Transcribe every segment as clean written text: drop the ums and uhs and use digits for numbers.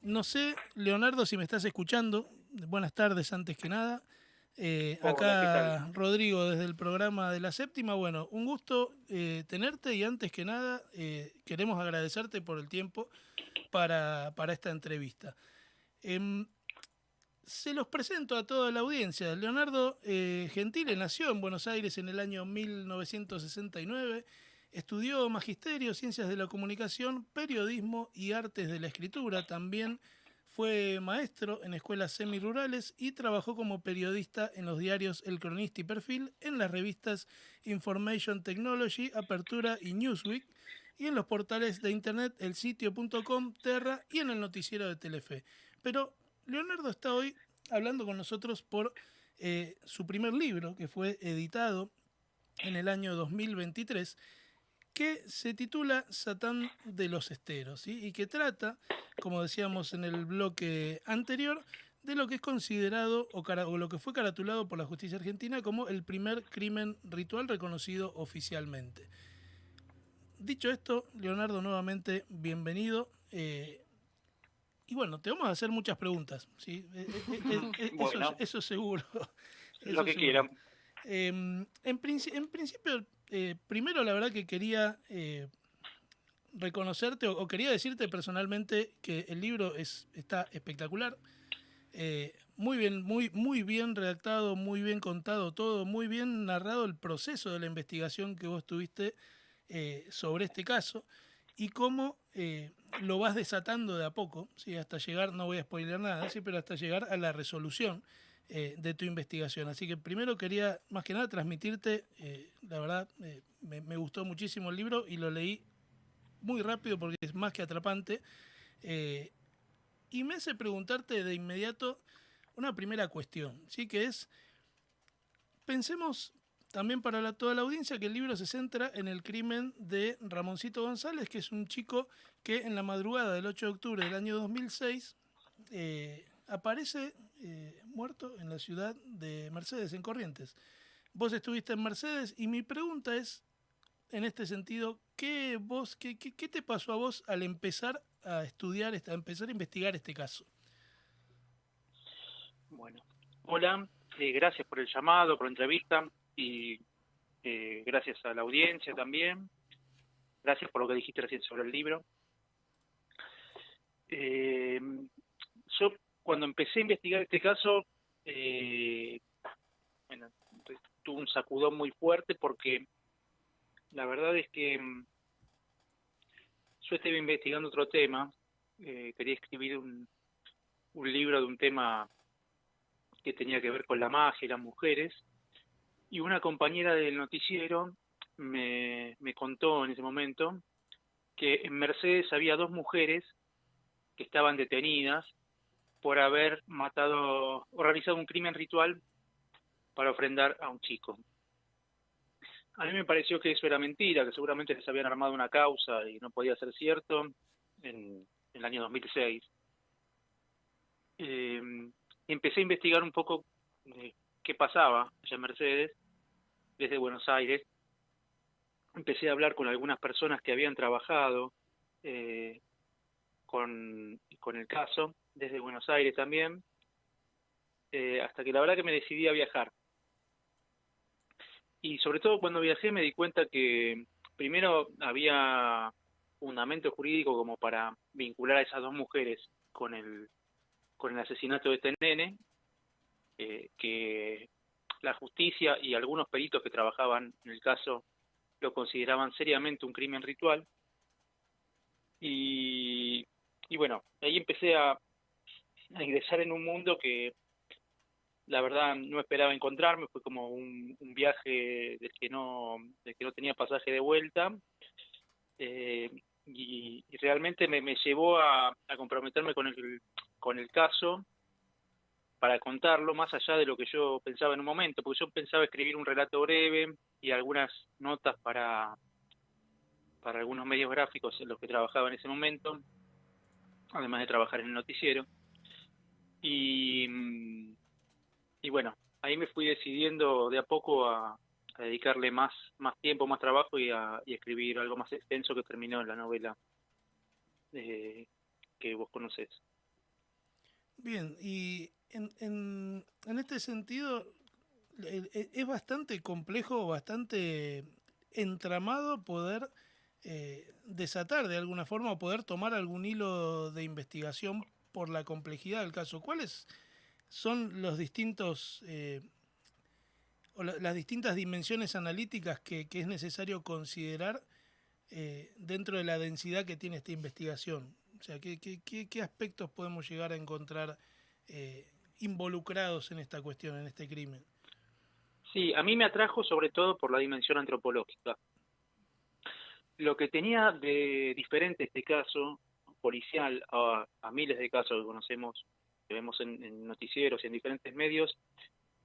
No sé, Leonardo, si me estás escuchando. Buenas tardes, antes que nada. Hola, ¿qué tal? Acá Rodrigo desde el programa de La Séptima. Bueno, un gusto tenerte y antes que nada queremos agradecerte por el tiempo para esta entrevista. Em, Se los presento a toda la audiencia. Leonardo Gentile nació en Buenos Aires en el año 1969. Estudió magisterio, ciencias de la comunicación, periodismo y artes de la escritura. También fue maestro en escuelas semirurales y trabajó como periodista en los diarios El Cronista y Perfil, en las revistas Information Technology, Apertura y Newsweek, y en los portales de internet elsitio.com, Terra y en el noticiero de Telefe. Pero Leonardo está hoy hablando con nosotros por su primer libro, que fue editado en el año 2023, que se titula Satán de los Esteros, ¿sí? Y que trata, como decíamos en el bloque anterior, de lo que es considerado o lo que fue caratulado por la justicia argentina como el primer crimen ritual reconocido oficialmente. Dicho esto, Leonardo, nuevamente bienvenido. Y bueno, te vamos a hacer muchas preguntas, ¿sí? Eso, Bueno, eso seguro, lo eso que seguro. quieran. En principio, primero la verdad que quería reconocerte o quería decirte personalmente que el libro está espectacular, muy bien, muy bien redactado, muy bien contado todo, muy bien narrado el proceso de la investigación que vos tuviste sobre este caso y cómo lo vas desatando de a poco, ¿sí? Hasta llegar, no voy a spoiler nada, ¿sí? Pero hasta llegar a la resolución de tu investigación. Así que primero quería, más que nada, transmitirte, la verdad, me gustó muchísimo el libro y lo leí muy rápido porque es más que atrapante. eh, y me hace preguntarte de inmediato una primera cuestión, ¿sí? Que es, pensemos también para toda la audiencia que el libro se centra en el crimen de Ramoncito González, que es un chico que en la madrugada del 8 de octubre del año 2006 aparece muerto en la ciudad de Mercedes, en Corrientes. Vos estuviste en Mercedes y mi pregunta es, en este sentido, ¿qué te pasó a vos al empezar a estudiar, a empezar a investigar este caso? Bueno, hola, gracias por el llamado, por la entrevista y gracias a la audiencia también. Gracias por lo que dijiste recién sobre el libro. Eh, yo cuando empecé a investigar este caso, eh, bueno, tuve un sacudón muy fuerte porque la verdad es que yo estaba investigando otro tema. Quería escribir un libro de un tema que tenía que ver con la magia y las mujeres. Y una compañera del noticiero me contó en ese momento que en Mercedes había dos mujeres que estaban detenidas por haber matado o realizado un crimen ritual para ofrendar a un chico. A mí me pareció que eso era mentira, que seguramente les habían armado una causa y no podía ser cierto en el año 2006. Eh, Empecé a investigar un poco qué pasaba allá en Mercedes desde Buenos Aires. Empecé a hablar con algunas personas que habían trabajado eh, con el caso, desde Buenos Aires también, hasta que la verdad que me decidí a viajar. Y sobre todo cuando viajé me di cuenta que primero había fundamento jurídico como para vincular a esas dos mujeres con el asesinato de este nene, que la justicia y algunos peritos que trabajaban en el caso lo consideraban seriamente un crimen ritual. Y, y bueno, ahí empecé a ingresar en un mundo que la verdad no esperaba encontrarme. Fue como un viaje del que no tenía pasaje de vuelta. eh, y realmente me llevó a comprometerme con el caso para contarlo más allá de lo que yo pensaba en un momento, porque yo pensaba escribir un relato breve y algunas notas para algunos medios gráficos en los que trabajaba en ese momento, además de trabajar en el noticiero. Y, y bueno, ahí me fui decidiendo de a poco a dedicarle más tiempo, más trabajo y a escribir algo más extenso que terminó en la novela, eh, que vos conocés. Bien, y en este sentido es bastante complejo, bastante entramado poder desatar de alguna forma o poder tomar algún hilo de investigación por la complejidad del caso. ¿Cuáles son los distintos las distintas dimensiones analíticas que es necesario considerar dentro de la densidad que tiene esta investigación? O sea, ¿qué aspectos podemos llegar a encontrar involucrados en esta cuestión, en este crimen? Sí, a mí me atrajo sobre todo por la dimensión antropológica. Lo que tenía de diferente este caso policial a miles de casos que conocemos, que vemos en noticieros y en diferentes medios,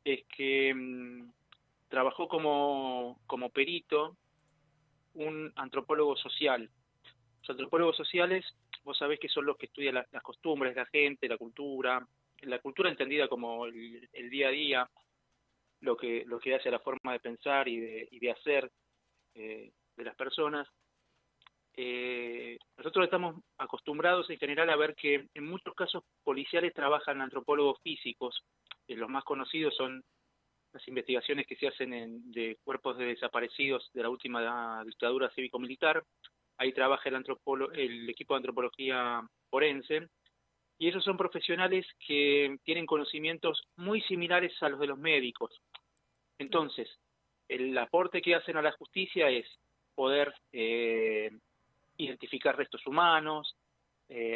es que trabajó como perito un antropólogo social. Los antropólogos sociales, vos sabés que son los que estudian las costumbres de la gente, la cultura entendida como el día a día, lo que hace a la forma de pensar y de hacer de las personas. Nosotros estamos acostumbrados en general a ver que en muchos casos policiales trabajan antropólogos físicos. Los más conocidos son las investigaciones que se hacen de cuerpos de desaparecidos de la última dictadura cívico-militar. Ahí trabaja el equipo de antropología forense, y esos son profesionales que tienen conocimientos muy similares a los de los médicos. Entonces, el aporte que hacen a la justicia es poder identificar restos humanos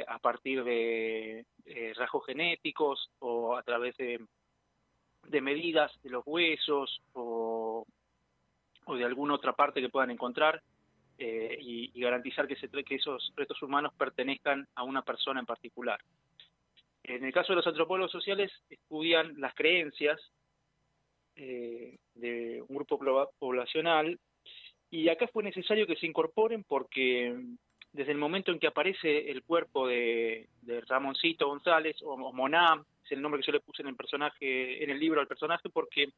a partir de rasgos genéticos o a través de medidas de los huesos o de alguna otra parte que puedan encontrar y garantizar que esos restos humanos pertenezcan a una persona en particular. En el caso de los antropólogos sociales, estudian las creencias de un grupo poblacional, y acá fue necesario que se incorporen porque desde el momento en que aparece el cuerpo de Ramoncito González, o Moná, es el nombre que yo le puse en el libro al personaje, porque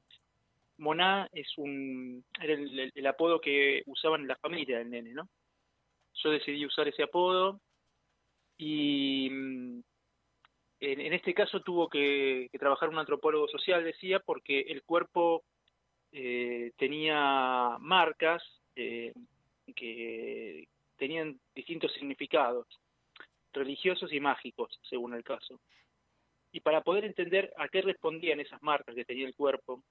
Moná era el apodo que usaban en la familia del nene, ¿no? Yo decidí usar ese apodo y en este caso tuvo que trabajar un antropólogo social, decía, porque el cuerpo tenía marcas que tenían distintos significados, religiosos y mágicos, según el caso. Y para poder entender a qué respondían esas marcas que tenía el cuerpo,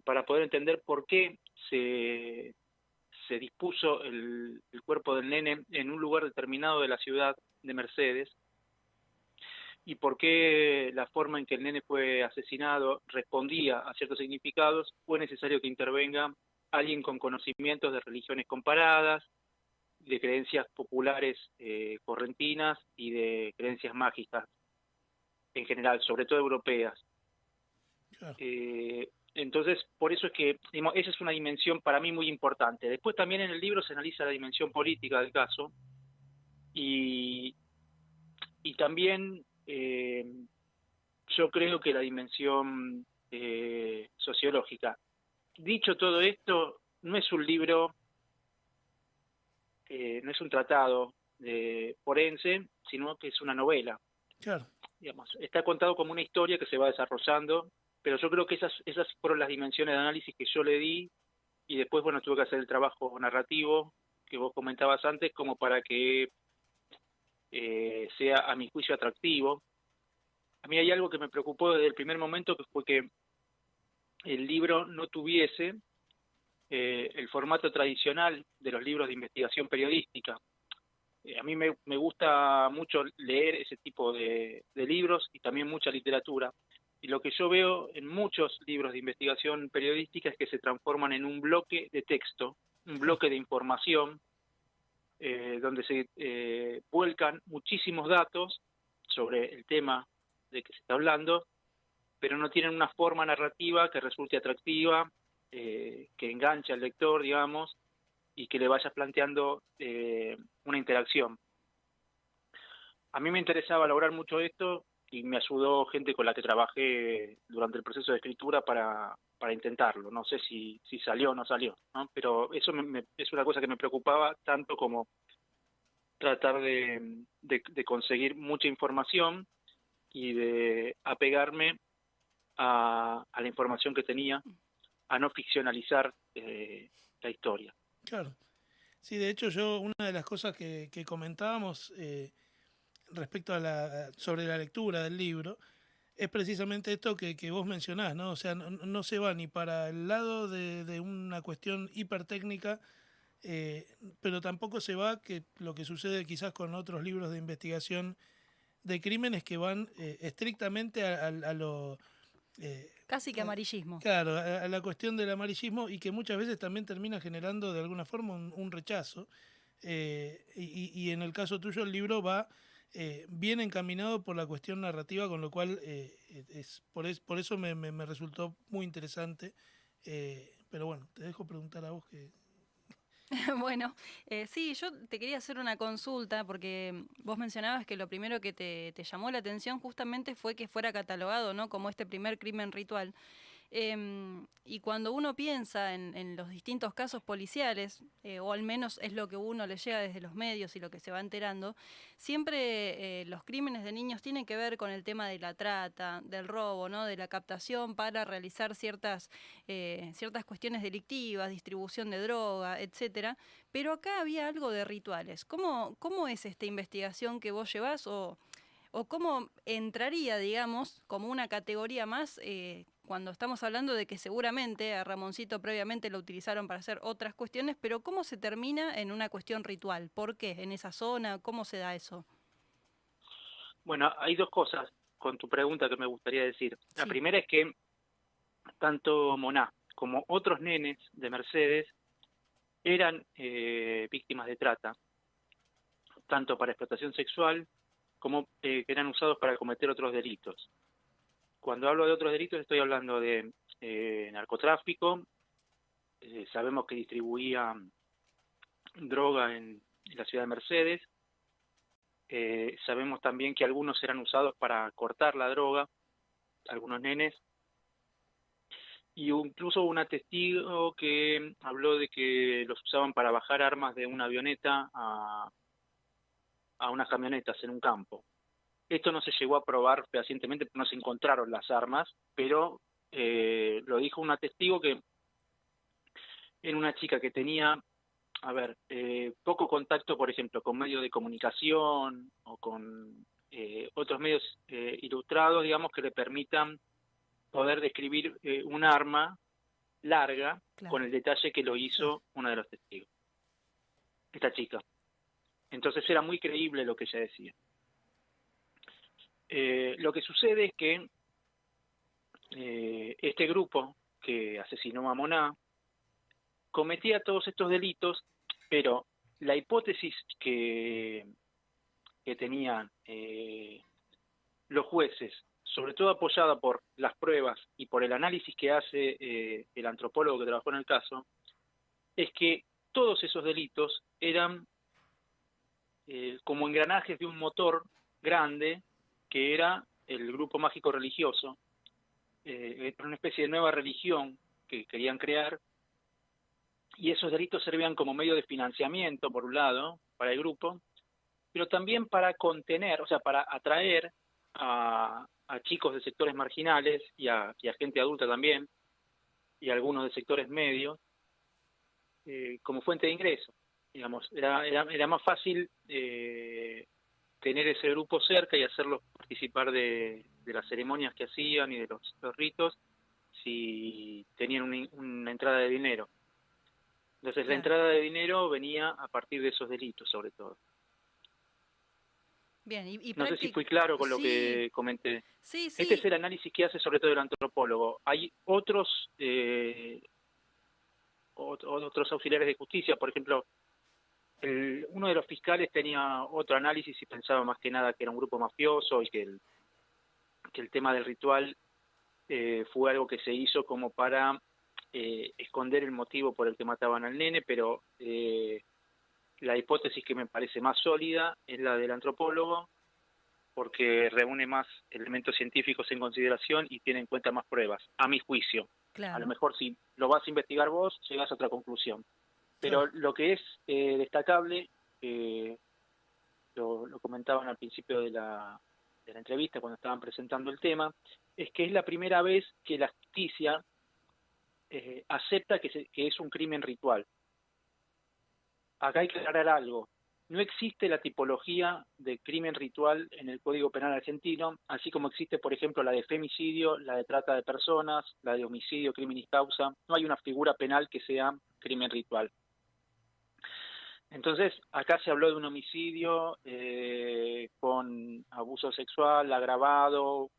para poder entender por qué se dispuso el cuerpo del nene en un lugar determinado de la ciudad de Mercedes, y por qué la forma en que el nene fue asesinado respondía a ciertos significados, fue necesario que intervenga alguien con conocimientos de religiones comparadas, de creencias populares correntinas y de creencias mágicas en general, sobre todo europeas. Claro. Entonces, por eso es que, digamos, esa es una dimensión para mí muy importante. Después también en el libro se analiza la dimensión política del caso y también yo creo que la dimensión sociológica. Dicho todo esto, no es un libro, no es un tratado forense, sino que es una novela. Claro. Digamos, está contado como una historia que se va desarrollando, pero yo creo que esas fueron las dimensiones de análisis que yo le di, y después, bueno, tuve que hacer el trabajo narrativo que vos comentabas antes, como para que sea, a mi juicio, atractivo. A mí hay algo que me preocupó desde el primer momento, que fue que el libro no tuviese el formato tradicional de los libros de investigación periodística. A mí me gusta mucho leer ese tipo de libros y también mucha literatura. Y lo que yo veo en muchos libros de investigación periodística es que se transforman en un bloque de texto, un bloque de información, donde se vuelcan muchísimos datos sobre el tema de que se está hablando, pero no tienen una forma narrativa que resulte atractiva, que enganche al lector, digamos, y que le vaya planteando una interacción. A mí me interesaba lograr mucho esto y me ayudó gente con la que trabajé durante el proceso de escritura para intentarlo. No sé si salió o no salió, ¿no? Pero eso es una cosa que me preocupaba tanto como tratar de conseguir mucha información y de apegarme a la información que tenía, a no ficcionalizar la historia. Claro. Sí, de hecho una de las cosas que comentábamos respecto sobre la lectura del libro, es precisamente esto que vos mencionás, ¿no? O sea, no se va ni para el lado de una cuestión hipertécnica, pero tampoco se va que lo que sucede quizás con otros libros de investigación de crímenes que van estrictamente a lo... Casi que amarillismo. Claro, a la cuestión del amarillismo y que muchas veces también termina generando de alguna forma un rechazo. Y en el caso tuyo el libro va bien encaminado por la cuestión narrativa, con lo cual por eso me resultó muy interesante. Pero bueno, te dejo preguntar a vos que... Bueno, sí, yo te quería hacer una consulta porque vos mencionabas que lo primero que te llamó la atención justamente fue que fuera catalogado, ¿no?, como este primer crimen ritual. Y cuando uno piensa en los distintos casos policiales, o al menos es lo que uno le llega desde los medios y lo que se va enterando, siempre los crímenes de niños tienen que ver con el tema de la trata, del robo, ¿no?, de la captación para realizar ciertas cuestiones delictivas, distribución de droga, etcétera. Pero acá había algo de rituales. ¿Cómo es esta investigación que vos llevás o cómo entraría, digamos, como una categoría más cuando estamos hablando de que seguramente a Ramoncito previamente lo utilizaron para hacer otras cuestiones, pero cómo se termina en una cuestión ritual? ¿Por qué? ¿En esa zona? ¿Cómo se da eso? Bueno, hay dos cosas con tu pregunta que me gustaría decir. La primera es que tanto Moná como otros nenes de Mercedes eran víctimas de trata, tanto para explotación sexual como que eran usados para cometer otros delitos. Cuando hablo de otros delitos estoy hablando de narcotráfico, sabemos que distribuía droga en la ciudad de Mercedes, sabemos también que algunos eran usados para cortar la droga, algunos nenes, y incluso hubo una testigo que habló de que los usaban para bajar armas de una avioneta a unas camionetas en un campo. Esto no se llegó a probar fehacientemente, no se encontraron las armas, pero lo dijo una testigo que era una chica que tenía, poco contacto, por ejemplo, con medios de comunicación o con otros medios ilustrados, digamos, que le permitan poder describir un arma larga, claro, con el detalle que lo hizo uno de los testigos, esta chica. Entonces era muy creíble lo que ella decía. Lo que sucede es que este grupo que asesinó a Moná cometía todos estos delitos, pero la hipótesis que tenían los jueces, sobre todo apoyada por las pruebas y por el análisis que hace el antropólogo que trabajó en el caso, es que todos esos delitos eran como engranajes de un motor grande que era el grupo mágico religioso, una especie de nueva religión que querían crear, y esos delitos servían como medio de financiamiento, por un lado, para el grupo, pero también para contener, o sea, para atraer a chicos de sectores marginales y a gente adulta también, y algunos de sectores medios, como fuente de ingreso. Digamos, era más fácil tener ese grupo cerca y hacerlos participar de las ceremonias que hacían y de los ritos si tenían una entrada de dinero. Entonces, la entrada de dinero venía a partir de esos delitos, sobre todo. Bien, y no sé si fui claro con lo que comenté. Sí. Este es el análisis que hace sobre todo el antropólogo. Hay otros auxiliares de justicia, por ejemplo, uno de los fiscales tenía otro análisis y pensaba más que nada que era un grupo mafioso y que el tema del ritual fue algo que se hizo como para esconder el motivo por el que mataban al nene, pero la hipótesis que me parece más sólida es la del antropólogo, porque reúne más elementos científicos en consideración y tiene en cuenta más pruebas, a mi juicio. Claro. A lo mejor si lo vas a investigar vos, llegás a otra conclusión. Pero lo que es destacable lo comentaban al principio de la entrevista cuando estaban presentando el tema, es que es la primera vez que la justicia acepta que es un crimen ritual. Acá hay que aclarar algo. No existe la tipología de crimen ritual en el Código Penal argentino, así como existe, por ejemplo, la de femicidio, la de trata de personas, la de homicidio, criminis causa. No hay una figura penal que sea crimen ritual. Entonces, acá se habló de un homicidio con abuso sexual agravado,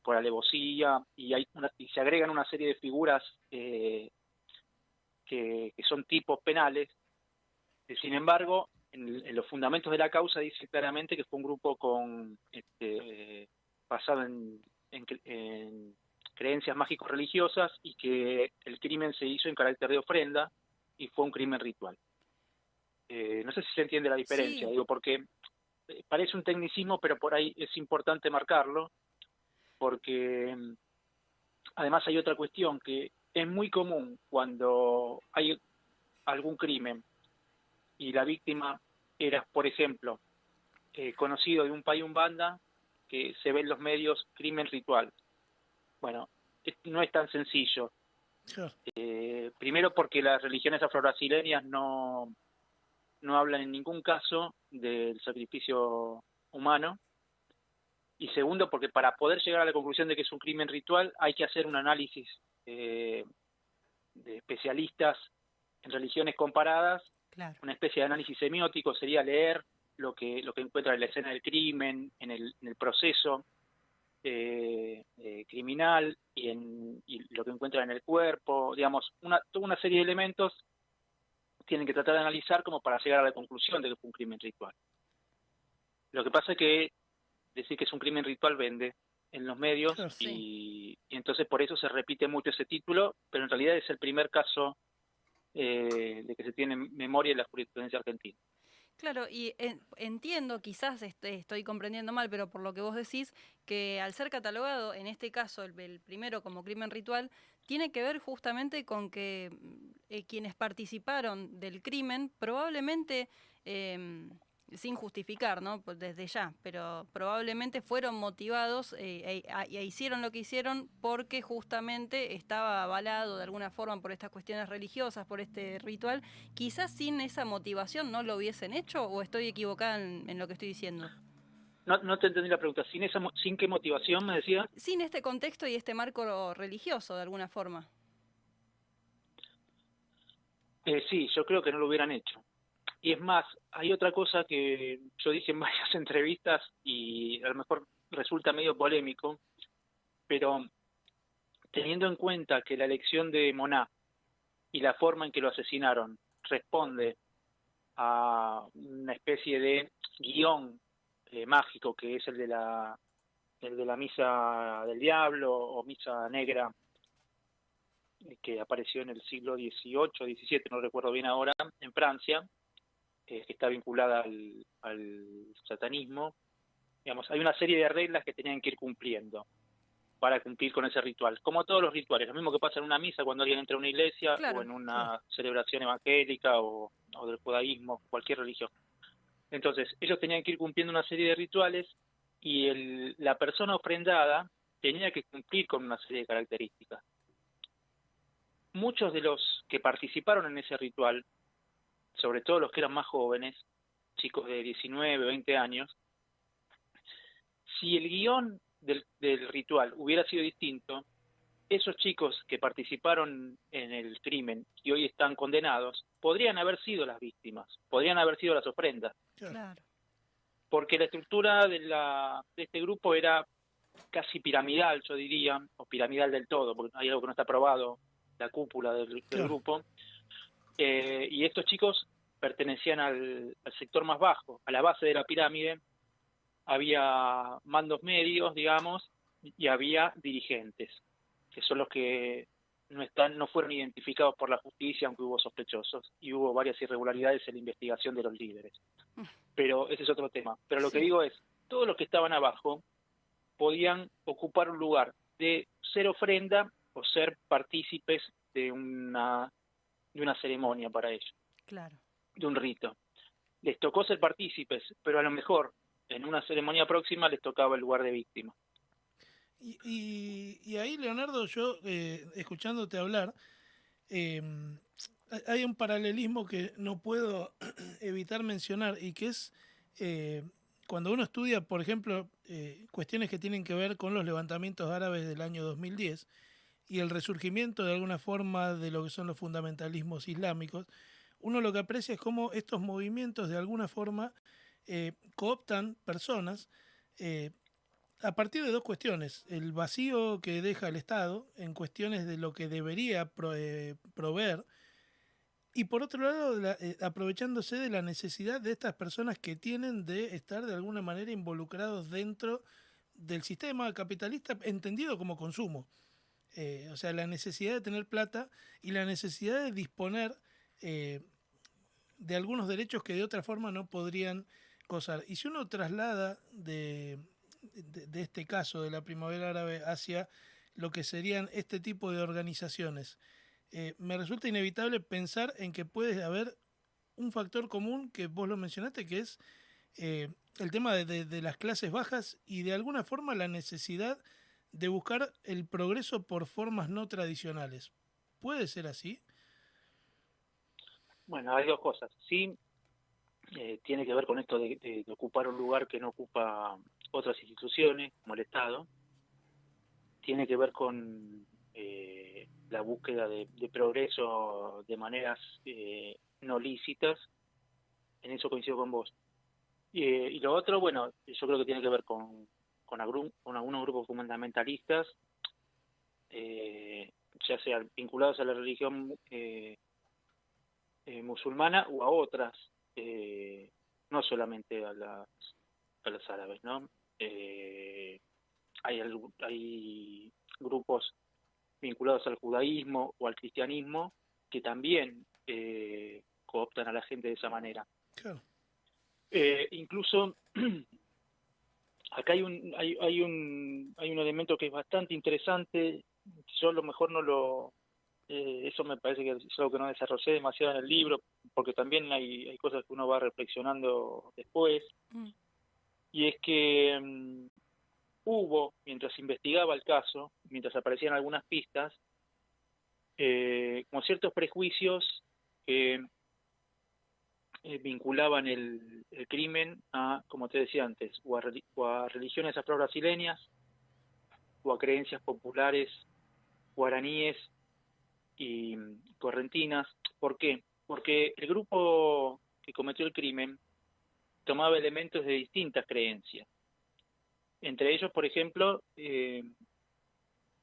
por alevosía, y se agregan una serie de figuras que son tipos penales. Sin embargo, en los fundamentos de la causa dice claramente que fue un grupo basado en creencias mágico-religiosas y que el crimen se hizo en carácter de ofrenda y fue un crimen ritual. No sé si se entiende la diferencia, Sí. digo, porque parece un tecnicismo, pero por ahí es importante marcarlo, porque además hay otra cuestión que es muy común cuando hay algún crimen y la víctima era, por ejemplo, conocido de un payumbanda, que se ve en los medios crimen ritual. Bueno, no es tan sencillo. Claro. Primero porque las religiones afrobrasileñas no hablan en ningún caso del sacrificio humano, y segundo porque para poder llegar a la conclusión de que es un crimen ritual hay que hacer un análisis de especialistas en religiones comparadas. Claro. Una especie de análisis semiótico sería leer lo que encuentra en la escena del crimen, en el proceso criminal y lo que encuentra en el cuerpo, digamos, toda una serie de elementos tienen que tratar de analizar como para llegar a la conclusión de que fue un crimen ritual. Lo que pasa es que decir que es un crimen ritual vende en los medios, Claro. y entonces por eso se repite mucho ese título, pero en realidad es el primer caso de que se tiene memoria en la jurisprudencia argentina. Claro, y entiendo, quizás estoy comprendiendo mal, pero por lo que vos decís, que al ser catalogado, en este caso, el primero como crimen ritual, tiene que ver justamente con que quienes participaron del crimen probablemente, sin justificar, ¿no? Pues desde ya, pero probablemente fueron motivados e hicieron lo que hicieron porque justamente estaba avalado de alguna forma por estas cuestiones religiosas, por este ritual. Quizás sin esa motivación no lo hubiesen hecho, o estoy equivocada en lo que estoy diciendo. No te entendí la pregunta. ¿Sin qué motivación me decía? Sin este contexto y este marco religioso, de alguna forma. Sí, yo creo que no lo hubieran hecho. Y es más, hay otra cosa que yo dije en varias entrevistas y a lo mejor resulta medio polémico, pero teniendo en cuenta que la elección de Moná y la forma en que lo asesinaron responde a una especie de guión mágico que es el de la misa del diablo o misa negra, que apareció en el siglo XVIII, XVII, no recuerdo bien ahora, en Francia, que está vinculada al satanismo. Digamos, hay una serie de reglas que tenían que ir cumpliendo para cumplir con ese ritual, como todos los rituales, lo mismo que pasa en una misa cuando alguien entra a una iglesia, Claro, o en una celebración evangélica o del judaísmo, cualquier religión. Entonces, ellos tenían que ir cumpliendo una serie de rituales y la persona ofrendada tenía que cumplir con una serie de características. Muchos de los que participaron en ese ritual, sobre todo los que eran más jóvenes, chicos de 19, 20 años, si el guión del ritual hubiera sido distinto, esos chicos que participaron en el crimen y hoy están condenados, podrían haber sido las víctimas, podrían haber sido las ofrendas. claro. Porque la estructura de este grupo era casi piramidal, yo diría, o piramidal del todo, porque hay algo que no está probado, la cúpula del grupo, y estos chicos pertenecían al sector más bajo, a la base de la pirámide. Había mandos medios, digamos, y había dirigentes, que son los que no fueron identificados por la justicia, aunque hubo sospechosos, y hubo varias irregularidades en la investigación de los líderes. Pero ese es otro tema. Pero lo que digo es, todos los que estaban abajo podían ocupar un lugar de ser ofrenda o ser partícipes de una ceremonia para ellos, Claro. de un rito. les tocó ser partícipes, pero a lo mejor en una ceremonia próxima les tocaba el lugar de víctima. Y ahí, Leonardo, yo escuchándote hablar, eh, hay un paralelismo que no puedo evitar mencionar y que es eh, cuando uno estudia, por ejemplo, cuestiones que tienen que ver con los levantamientos árabes del año 2010 y el resurgimiento de alguna forma de lo que son los fundamentalismos islámicos, uno lo que aprecia es cómo estos movimientos de alguna forma cooptan personas eh, a partir de dos cuestiones. El vacío que deja el Estado en cuestiones de lo que debería proveer y por otro lado aprovechándose de la necesidad de estas personas que tienen de estar de alguna manera involucrados dentro del sistema capitalista entendido como consumo. O sea, la necesidad de tener plata y la necesidad de disponer eh, de algunos derechos que de otra forma no podrían gozar. Y si uno traslada de este caso de la primavera árabe hacia lo que serían este tipo de organizaciones, me resulta inevitable pensar en que puede haber un factor común que vos lo mencionaste, que es el tema de las clases bajas y de alguna forma la necesidad de buscar el progreso por formas no tradicionales. ¿Puede ser así? Bueno, hay dos cosas. Sí, tiene que ver con esto de ocupar un lugar que no ocupa otras instituciones, como el Estado. Tiene que ver con la búsqueda de progreso de maneras no lícitas. En eso coincido con vos. Y lo otro, bueno, yo creo que tiene que ver con algunos grupos fundamentalistas, ya sean vinculados a la religión musulmana o a otras, no solamente a las árabes, ¿no? Hay grupos vinculados al judaísmo o al cristianismo que también cooptan a la gente de esa manera. Claro. Incluso acá hay un elemento que es bastante interesante. Yo a lo mejor no lo eso me parece que es algo que no desarrollé demasiado en el libro, porque también hay cosas que uno va reflexionando después, y es que hubo, mientras investigaba el caso, mientras aparecían algunas pistas, como ciertos prejuicios que vinculaban el crimen a, como te decía antes, o a religiones afro-brasileñas, o a creencias populares guaraníes y correntinas. ¿Por qué? Porque el grupo que cometió el crimen tomaba elementos de distintas creencias. Entre ellos, por ejemplo,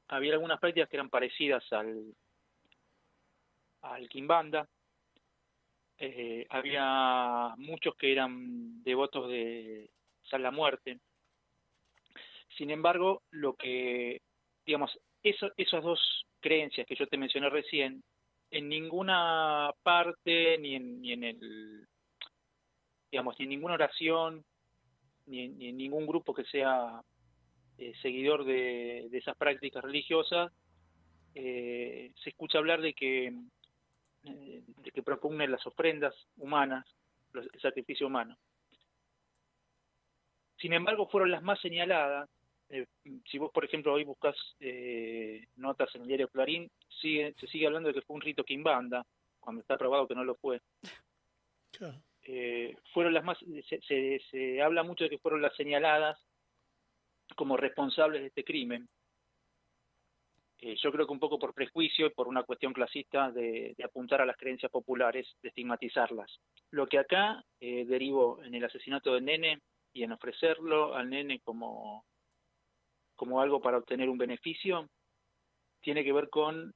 había algunas prácticas que eran parecidas al Quimbanda. Había muchos que eran devotos de San la Muerte. Sin embargo, lo que, digamos, esas dos creencias que yo te mencioné recién, en ninguna parte, ni en el, digamos, ni en ninguna oración, ni en ningún grupo que sea seguidor de esas prácticas religiosas, se escucha hablar de que propugnen las ofrendas humanas, el sacrificio humano. Sin embargo, fueron las más señaladas. Si vos, por ejemplo, hoy buscas notas en el diario Clarín, se sigue hablando de que fue un rito quimbanda, cuando está probado que no lo fue. Claro. Fueron las más, se habla mucho de que fueron las señaladas como responsables de este crimen. Yo creo que un poco por prejuicio y por una cuestión clasista de apuntar a las creencias populares, de estigmatizarlas. Lo que acá derivó en el asesinato del nene y en ofrecerlo al nene como algo para obtener un beneficio, tiene que ver con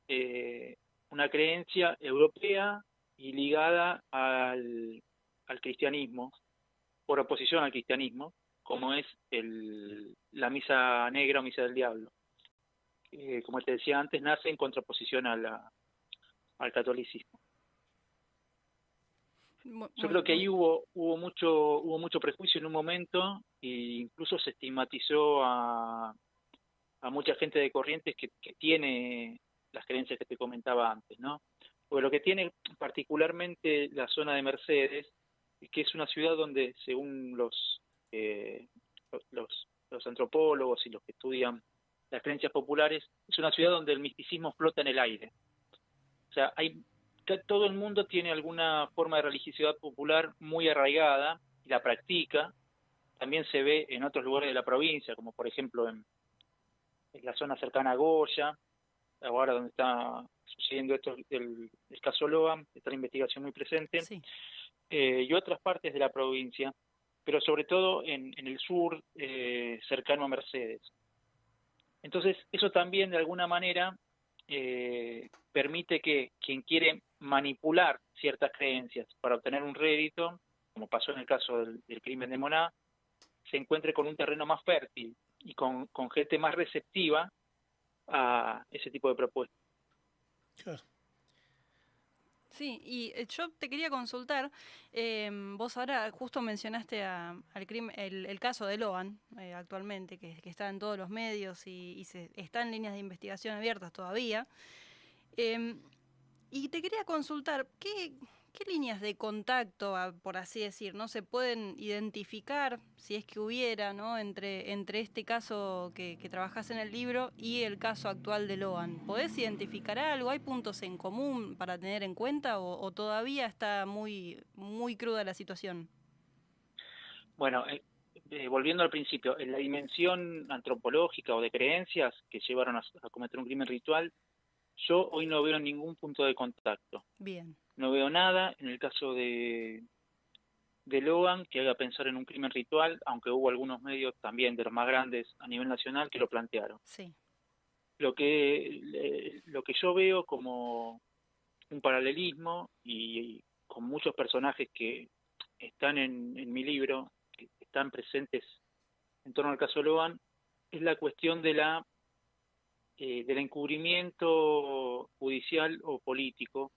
una creencia europea y ligada al cristianismo, por oposición al cristianismo, como es la misa negra o misa del diablo. Como te decía antes, nace en contraposición al catolicismo. Yo creo que ahí hubo mucho prejuicio en un momento, e incluso se estigmatizó a mucha gente de Corrientes que tiene las creencias que te comentaba antes, ¿no? Porque lo que tiene particularmente la zona de Mercedes, que es una ciudad donde, según los antropólogos y los que estudian las creencias populares, es una ciudad donde el misticismo flota en el aire. O sea, todo el mundo tiene alguna forma de religiosidad popular muy arraigada y la practica. También se ve en otros lugares de la provincia, como por ejemplo en la zona cercana a Goya, ahora donde está sucediendo esto, el caso Loa, está la investigación muy presente, Sí. Y otras partes de la provincia, pero sobre todo en el sur, cercano a Mercedes. Entonces, eso también de alguna manera permite que quien quiere manipular ciertas creencias para obtener un rédito, como pasó en el caso del crimen de Moná, se encuentre con un terreno más fértil y con gente más receptiva a ese tipo de propuestas. Claro. Sí, y yo te quería consultar, vos ahora justo mencionaste al crimen, el caso de Loan actualmente, que está en todos los medios y está en líneas de investigación abiertas todavía. Y te quería consultar, ¿qué líneas de contacto, por así decir, no se pueden identificar, si es que hubiera, ¿no? entre este caso que trabajás en el libro y el caso actual de Loan? ¿Podés identificar algo? ¿Hay puntos en común para tener en cuenta o todavía está muy, muy cruda la situación? Bueno, volviendo al principio, en la dimensión antropológica o de creencias que llevaron a cometer un crimen ritual, yo hoy no veo ningún punto de contacto. Bien. No veo nada en el caso de Logan que haga pensar en un crimen ritual, aunque hubo algunos medios también de los más grandes a nivel nacional que lo plantearon. Sí. Lo que yo veo como un paralelismo y con muchos personajes que están en mi libro, que están presentes en torno al caso Logan, es la cuestión del encubrimiento judicial o político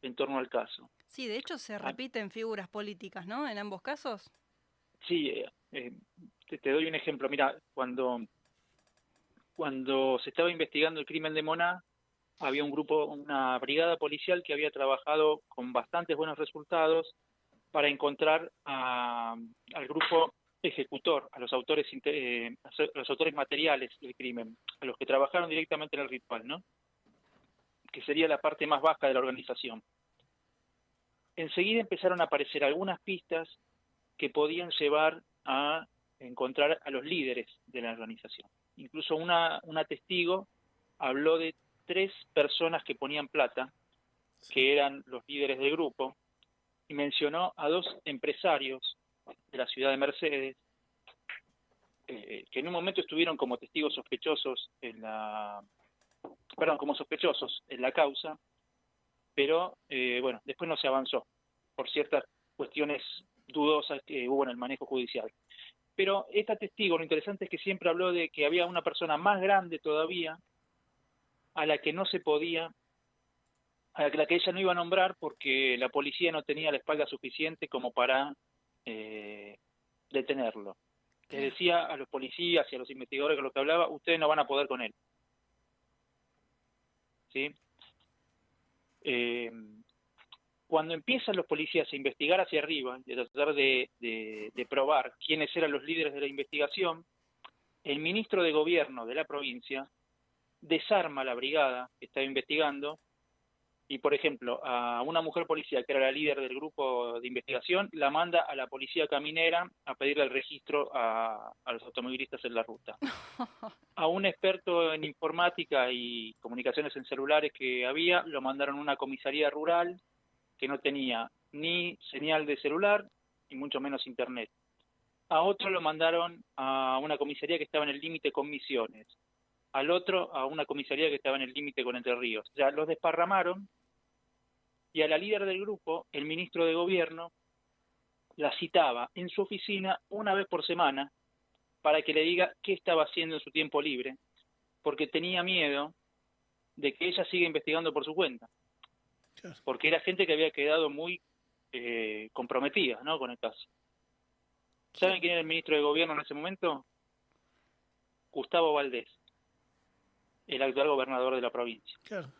en torno al caso. Sí, de hecho se repiten figuras políticas, ¿no? En ambos casos. Sí, te doy un ejemplo. Mira, cuando se estaba investigando el crimen de Moná, había una brigada policial que había trabajado con bastantes buenos resultados para encontrar al grupo ejecutor, a los autores materiales del crimen, a los que trabajaron directamente en el ritual, ¿no? Que sería la parte más baja de la organización. Enseguida empezaron a aparecer algunas pistas que podían llevar a encontrar a los líderes de la organización. Incluso una testigo habló de 3 personas que ponían plata, que eran los líderes del grupo, y mencionó a 2 empresarios de la ciudad de Mercedes, que en un momento estuvieron como testigos sospechosos como sospechosos en la causa, pero bueno, después no se avanzó por ciertas cuestiones dudosas que hubo en el manejo judicial. Pero esta testigo, lo interesante es que siempre habló de que había una persona más grande todavía a la que no se podía, a la que ella no iba a nombrar porque la policía no tenía la espalda suficiente como para detenerlo. Les decía a los policías y a los investigadores con los que hablaba, ustedes no van a poder con él. ¿Sí? Cuando empiezan los policías a investigar hacia arriba y a tratar de probar quiénes eran los líderes de la investigación, el ministro de Gobierno de la provincia desarma la brigada que estaba investigando y, por ejemplo, a una mujer policía que era la líder del grupo de investigación, la manda a la policía caminera a pedirle el registro a los automovilistas en la ruta. A un experto en informática y comunicaciones en celulares que había, lo mandaron a una comisaría rural que no tenía ni señal de celular, ni mucho menos internet. A otro lo mandaron a una comisaría que estaba en el límite con Misiones. Al otro a una comisaría que estaba en el límite con Entre Ríos. O sea, los desparramaron y a la líder del grupo, el ministro de Gobierno, la citaba en su oficina una vez por semana para que le diga qué estaba haciendo en su tiempo libre, porque tenía miedo de que ella siga investigando por su cuenta. Claro. Porque era gente que había quedado muy comprometida, ¿no?, con el caso. ¿Saben quién era el ministro de Gobierno en ese momento? Gustavo Valdés, el actual gobernador de la provincia. Claro.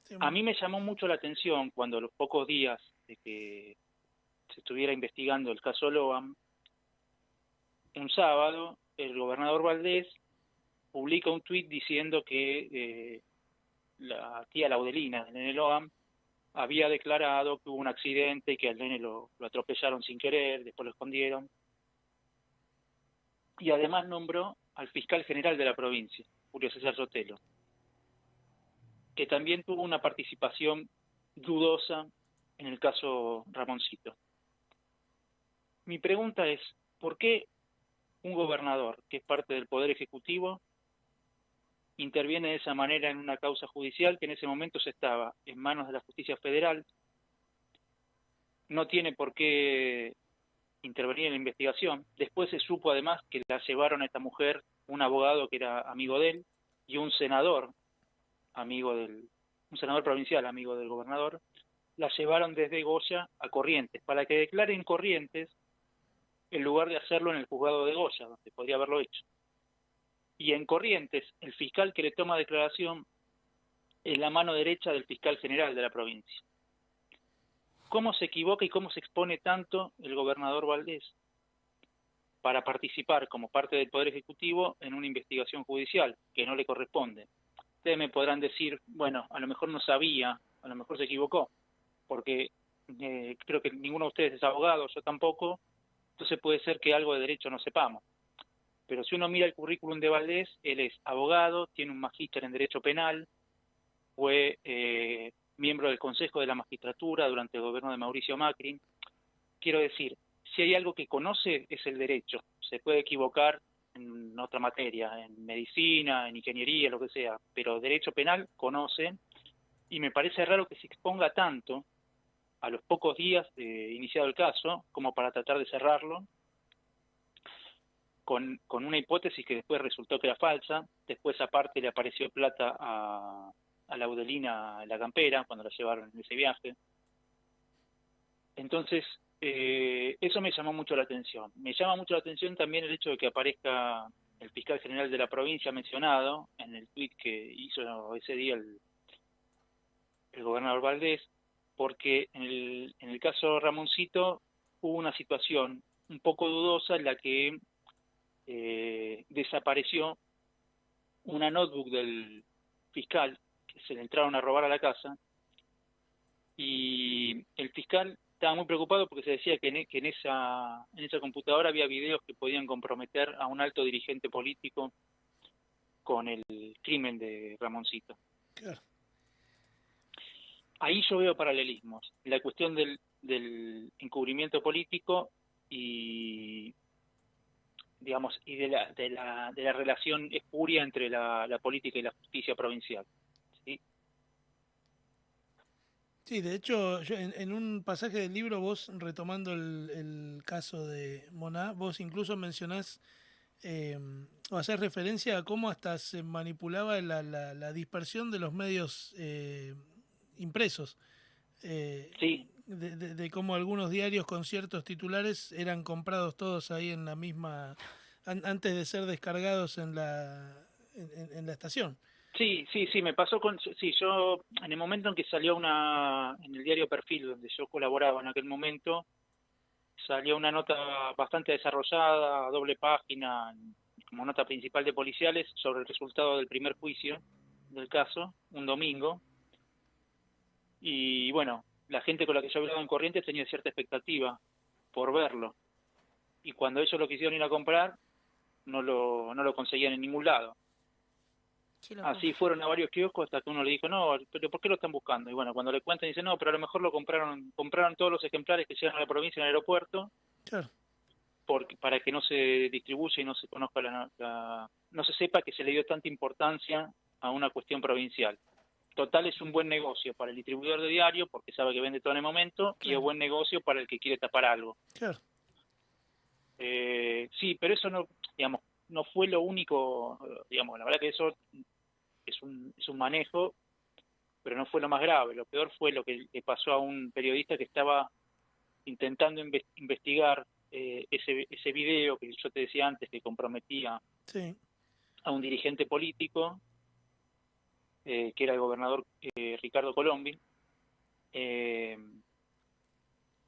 Sí, a mí me llamó mucho la atención cuando a los pocos días de que se estuviera investigando el caso Loam, un sábado el gobernador Valdés publica un tuit diciendo que la tía Laudelina del nene Loam había declarado que hubo un accidente y que al nene lo atropellaron sin querer, después lo escondieron. Y además nombró al fiscal general de la provincia, Julio César Sotelo, que también tuvo una participación dudosa en el caso Ramoncito. Mi pregunta es, ¿por qué un gobernador, que es parte del Poder Ejecutivo, interviene de esa manera en una causa judicial que en ese momento se estaba en manos de la justicia federal? No tiene por qué intervenir en la investigación. Después se supo además que la llevaron a esta mujer un abogado que era amigo de él y un senador un senador provincial amigo del gobernador, la llevaron desde Goya a Corrientes para que declare en Corrientes en lugar de hacerlo en el juzgado de Goya, donde podría haberlo hecho. Y en Corrientes, el fiscal que le toma declaración es la mano derecha del fiscal general de la provincia. ¿Cómo se equivoca y cómo se expone tanto el gobernador Valdés para participar como parte del Poder Ejecutivo en una investigación judicial que no le corresponde? Ustedes me podrán decir, bueno, a lo mejor no sabía, a lo mejor se equivocó, porque creo que ninguno de ustedes es abogado, yo tampoco, entonces puede ser que algo de derecho no sepamos. Pero si uno mira el currículum de Valdés, él es abogado, tiene un magíster en Derecho Penal, fue miembro del Consejo de la Magistratura durante el gobierno de Mauricio Macri. Quiero decir, si hay algo que conoce es el derecho. Se puede equivocar en otra materia, en medicina, en ingeniería, lo que sea, pero derecho penal conoce, y me parece raro que se exponga tanto a los pocos días de iniciado el caso como para tratar de cerrarlo con una hipótesis que después resultó que era falsa. Después aparte le apareció plata a Laudelina en la campera cuando la llevaron en ese viaje. Entonces, eso me llamó mucho la atención. Me llama mucho la atención también el hecho de que aparezca el fiscal general de la provincia mencionado en el tuit que hizo ese día el gobernador Valdés, porque en el caso Ramoncito hubo una situación un poco dudosa en la que desapareció una notebook del fiscal, que se le entraron a robar a la casa, y el fiscal estaba muy preocupado porque se decía que en esa computadora había videos que podían comprometer a un alto dirigente político con el crimen de Ramoncito. Claro. Ahí yo veo paralelismos, la cuestión del encubrimiento político y digamos y de la relación espuria entre la política y la justicia provincial. ¿Sí? Sí, de hecho, en un pasaje del libro, vos retomando el caso de Moná, vos incluso mencionás o haces referencia a cómo hasta se manipulaba la dispersión de los medios impresos. Sí. De cómo algunos diarios con ciertos titulares eran comprados todos ahí en la misma, antes de ser descargados en la estación. Sí, me pasó yo en el momento en que salió en el diario Perfil, donde yo colaboraba en aquel momento, salió una nota bastante desarrollada, a doble página, como nota principal de policiales, sobre el resultado del primer juicio del caso, un domingo. Y bueno, la gente con la que yo hablaba en Corrientes tenía cierta expectativa por verlo. Y cuando ellos lo quisieron ir a comprar, no lo conseguían en ningún lado. Así fueron a varios kioscos hasta que uno le dijo, no, pero ¿por qué lo están buscando? Y bueno, cuando le cuentan, dicen, no, pero a lo mejor lo compraron todos los ejemplares que llegan a la provincia en el aeropuerto, claro, para que no se distribuya y no se conozca no se sepa que se le dio tanta importancia a una cuestión provincial. Total, es un buen negocio para el distribuidor de diario porque sabe que vende todo en el momento, claro, y es buen negocio para el que quiere tapar algo. Claro. Sí, pero eso no fue lo único, digamos, la verdad que eso es un manejo, pero no fue lo más grave. Lo peor fue lo que le pasó a un periodista que estaba intentando investigar ese video que yo te decía antes que comprometía sí, a un dirigente político, que era el gobernador Ricardo Colombi.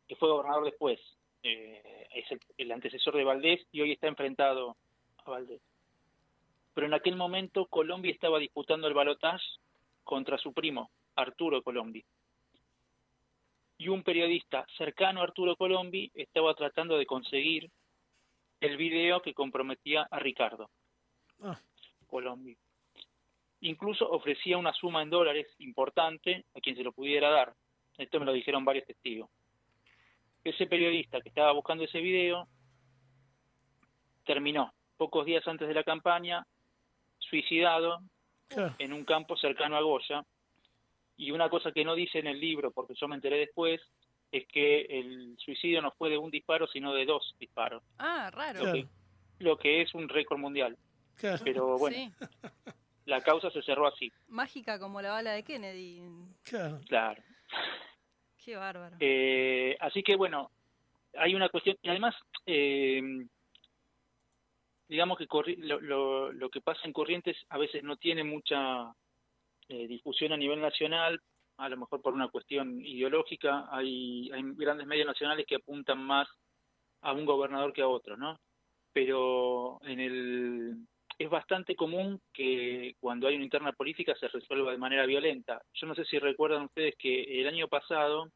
que fue gobernador después. Es el antecesor de Valdés y hoy está enfrentado a Valdés. Pero en aquel momento Colombi estaba disputando el balotaje contra su primo, Arturo Colombi. Y un periodista cercano a Arturo Colombi estaba tratando de conseguir el video que comprometía a Ricardo Colombi. Incluso ofrecía una suma en dólares importante a quien se lo pudiera dar. Esto me lo dijeron varios testigos. Ese periodista que estaba buscando ese video terminó pocos días antes de la campaña suicidado en un campo cercano a Goya. Y una cosa que no dice en el libro, porque yo me enteré después, es que el suicidio no fue de un disparo, sino de 2 disparos. Raro. Lo que es un récord mundial. Pero bueno, sí. La causa se cerró así. Mágica como la bala de Kennedy. Claro. Qué bárbaro. Así que bueno, hay una cuestión, y además, digamos que lo que pasa en Corrientes a veces no tiene mucha difusión a nivel nacional, a lo mejor por una cuestión ideológica. Hay grandes medios nacionales que apuntan más a un gobernador que a otro, ¿no? Pero es bastante común que cuando hay una interna política se resuelva de manera violenta. Yo no sé si recuerdan ustedes que el año pasado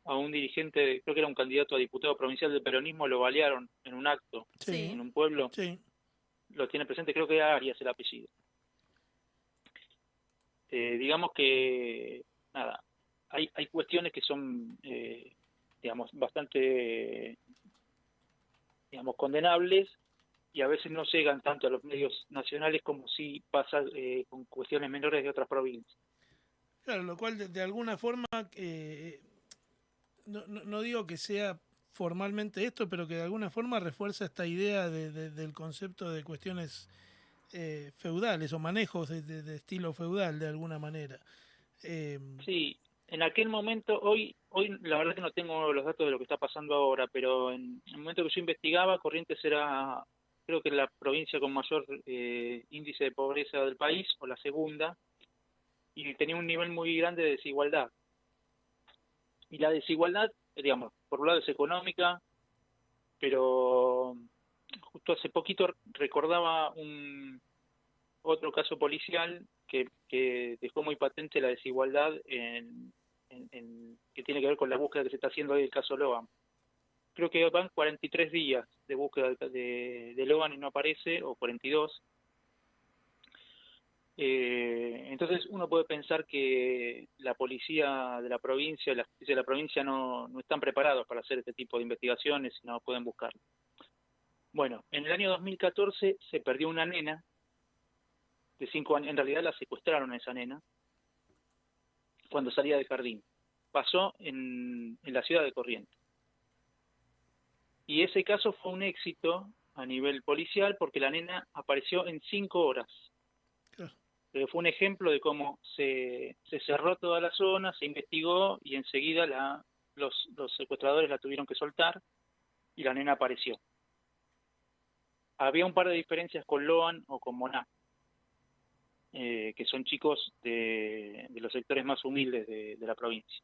a un dirigente, creo que era un candidato a diputado provincial del peronismo, lo balearon en un acto, en un pueblo. Sí. Lo tiene presente, creo que era Arias el apellido. Digamos que, nada, hay cuestiones que son, digamos, bastante, digamos, condenables, y a veces no llegan tanto a los medios nacionales como si pasa con cuestiones menores de otras provincias. Claro, lo cual de alguna forma, no digo que sea formalmente esto, pero que de alguna forma refuerza esta idea del concepto de cuestiones feudales o manejos de estilo feudal de alguna manera. Sí, en aquel momento, hoy la verdad que no tengo los datos de lo que está pasando ahora, pero en el momento que yo investigaba, Corrientes era, creo que la provincia con mayor índice de pobreza del país, o la segunda, y tenía un nivel muy grande de desigualdad. Y la desigualdad, digamos, por un lado es económica, pero justo hace poquito recordaba otro caso policial que dejó muy patente la desigualdad que tiene que ver con la búsqueda que se está haciendo hoy del caso Logan. Creo que van 43 días de búsqueda de Logan y no aparece, o 42. Entonces uno puede pensar que la policía de la provincia, la justicia de la provincia no están preparados para hacer este tipo de investigaciones y no pueden buscarlo. Bueno, en el año 2014 se perdió una nena de 5 años, en realidad la secuestraron a esa nena cuando salía del jardín. Pasó en la ciudad de Corrientes. Y ese caso fue un éxito a nivel policial porque la nena apareció en 5 horas. Pero fue un ejemplo de cómo se cerró toda la zona, se investigó y enseguida los secuestradores la tuvieron que soltar y la nena apareció. Había un par de diferencias con Loan o con Moná, que son chicos de los sectores más humildes de la provincia.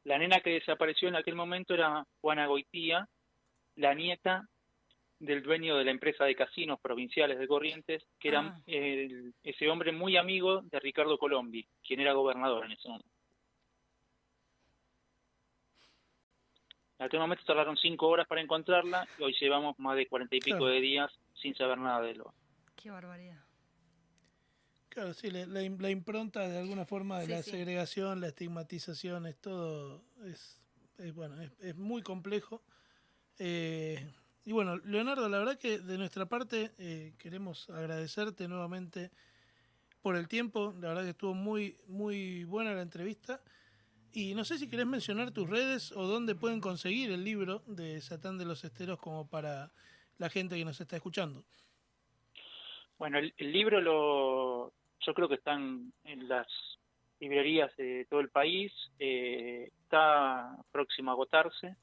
La nena que desapareció en aquel momento era Juana Goitía, la nieta del dueño de la empresa de casinos provinciales de Corrientes, que era ese hombre muy amigo de Ricardo Colombi, quien era gobernador en ese momento. En aquel momento tardaron 5 horas para encontrarla y hoy llevamos más de 40 y pico de días sin saber nada de lo. Qué barbaridad. Claro, sí, la impronta de alguna forma de la segregación, la estigmatización, es todo, es muy complejo. Y bueno, Leonardo, la verdad que de nuestra parte queremos agradecerte nuevamente por el tiempo. La verdad que estuvo muy, muy buena la entrevista. Y no sé si querés mencionar tus redes o dónde pueden conseguir el libro de Satán de los Esteros como para la gente que nos está escuchando. Bueno, el libro yo creo que están en las librerías de todo el país. Está próximo a agotarse,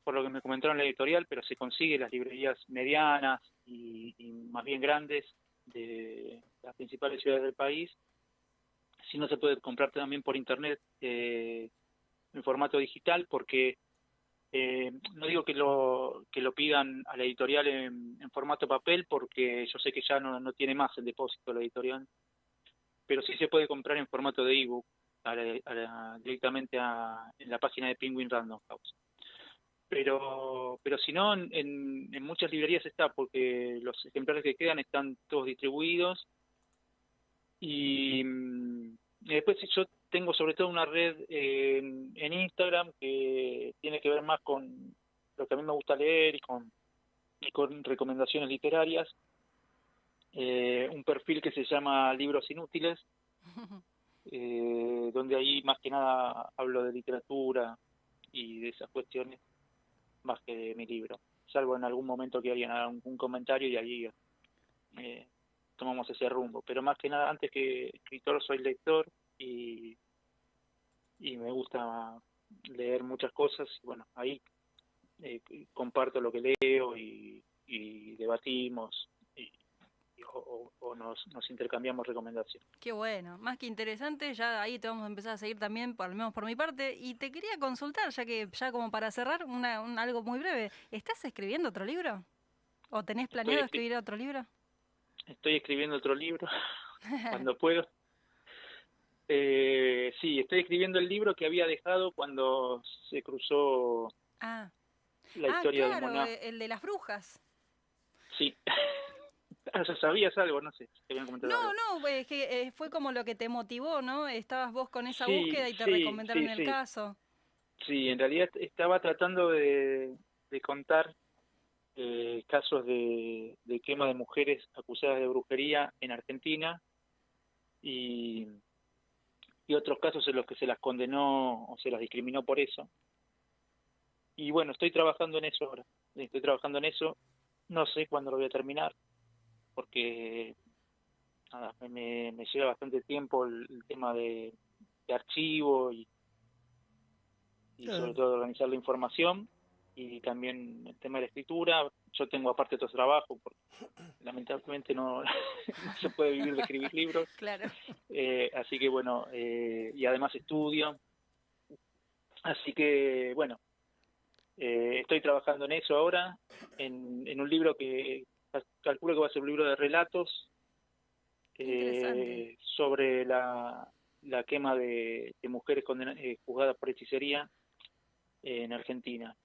por lo que me comentaron en la editorial, pero se consigue en las librerías medianas y más bien grandes de las principales ciudades del país. Si no, se puede comprar también por internet. en formato digital, porque no digo que lo pidan a la editorial en formato papel, porque yo sé que ya no tiene más el depósito la editorial, pero sí se puede comprar en formato de ebook directamente en la página de Penguin Random House. Pero si no, en muchas librerías está, porque los ejemplares que quedan están todos distribuidos. Y después yo tengo sobre todo una red en Instagram que tiene que ver más con lo que a mí me gusta leer y con recomendaciones literarias. Un perfil que se llama Libros Inútiles, donde ahí más que nada hablo de literatura y de esas cuestiones más que de mi libro, salvo en algún momento que alguien haga un comentario y ahí tomamos ese rumbo, pero más que nada, antes que escritor soy lector y me gusta leer muchas cosas, y bueno, ahí comparto lo que leo y debatimos o nos intercambiamos recomendaciones. Qué bueno, más que interesante, ya ahí te vamos a empezar a seguir también, al menos por mi parte, y te quería consultar, ya como para cerrar, algo muy breve, ¿estás escribiendo otro libro? ¿O tenés planeado escribir otro libro? Estoy escribiendo otro libro, cuando puedo. Sí, estoy escribiendo el libro que había dejado cuando se cruzó la historia claro, de Moná. el de las brujas. Sí. ¿Ya sabías algo? No sé, te habían comentado algo. No, es que fue como lo que te motivó, ¿no? Estabas vos con esa búsqueda y te recomendaron el caso. Sí, en realidad estaba tratando de contar casos de quema de mujeres acusadas de brujería en Argentina y otros casos en los que se las condenó o se las discriminó por eso. Y bueno, estoy trabajando en eso ahora. Estoy trabajando en eso. No sé cuándo lo voy a terminar, porque nada, me lleva bastante tiempo el tema de archivo y sobre todo de organizar la información, y también el tema de la escritura. Yo tengo aparte otros trabajos, porque lamentablemente no se puede vivir de escribir libros. Claro. Así que bueno, y además estudio. Así que bueno, estoy trabajando en eso ahora, en un libro que calculo que va a ser un libro de relatos sobre la quema de mujeres juzgadas por hechicería en Argentina.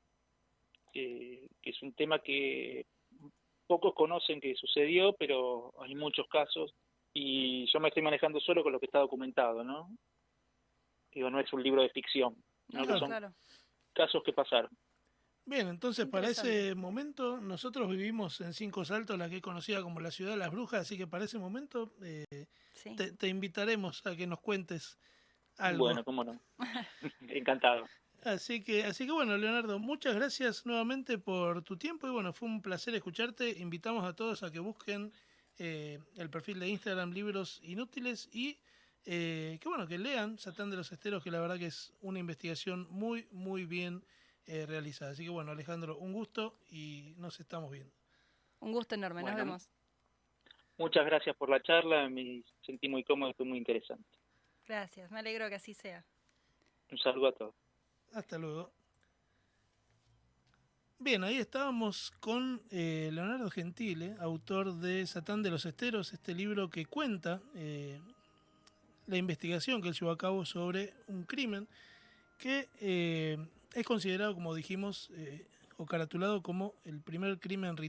Que es un tema que pocos conocen que sucedió, pero hay muchos casos, y yo me estoy manejando solo con lo que está documentado, ¿no? Digo, no es un libro de ficción, ¿no? Claro, que son claro. casos que pasaron. Bien, entonces para ese momento nosotros vivimos en Cinco Saltos, la que es conocida como la ciudad de las brujas, así que para ese momento sí. te invitaremos a que nos cuentes algo. Bueno, cómo no. Encantado. Así que bueno, Leonardo, muchas gracias nuevamente por tu tiempo y bueno, fue un placer escucharte. Invitamos a todos a que busquen el perfil de Instagram Libros Inútiles y que bueno, que lean Satán de los Esteros, que la verdad que es una investigación muy, muy bien realizada. Así que bueno, Alejandro, un gusto y nos estamos viendo. Un gusto enorme, nos vemos. Muchas gracias por la charla, me sentí muy cómodo y fue muy interesante. Gracias, me alegro que así sea. Un saludo a todos. Hasta luego. Bien, ahí estábamos con Leonardo Gentile, autor de Satán de los Esteros, este libro que cuenta la investigación que él llevó a cabo sobre un crimen que es considerado, como dijimos, o caratulado como el primer crimen ritual